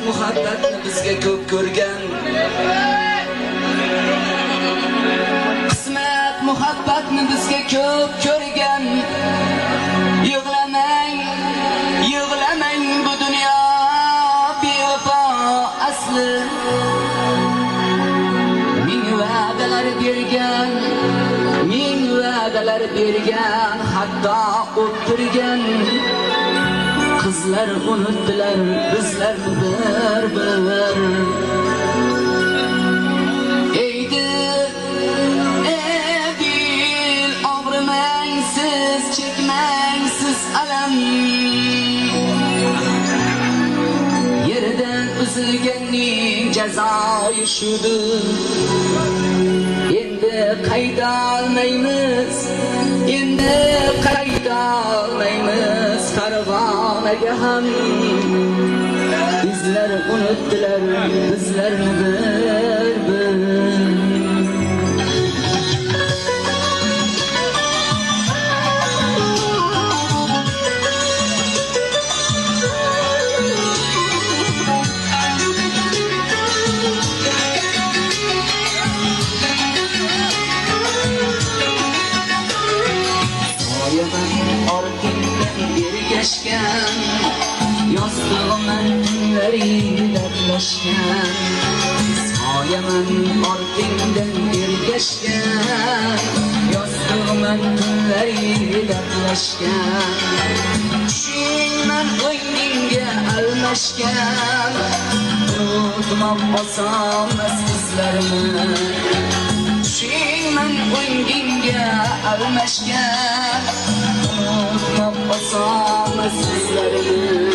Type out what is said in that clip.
muhabbatni bizga ko'p ko'rgan. Qismat muhabbatni bizga ko'p ko'rgan. Yig'lamang, yig'lamang, bu dunyo bevafo asli. Ming va'dalar bergan, ming va'dalar bergan, hatto o'tirgan. Qizlar unutdilar bizlarni bir-bir. Eydi, dil og'rimang siz, chekmang siz alam. Yerdan uzilganning jazoyi shudir. Endi qayta olmaymiz, endi qayta olmaymiz Farg'onaga ham. Bizlar unutdilar bizlarni bir-bir. Yostig'iman tunlaring dardlashgan. Soyaman ortingdan ergashgan. Yostig'iman tunlaring dardlashgan. Tushingman o'yningga almashgan. Unutmoq osonmas sizlarni. Tushingman o'yningga almashgan. Unutmoq osonmas sizlarni.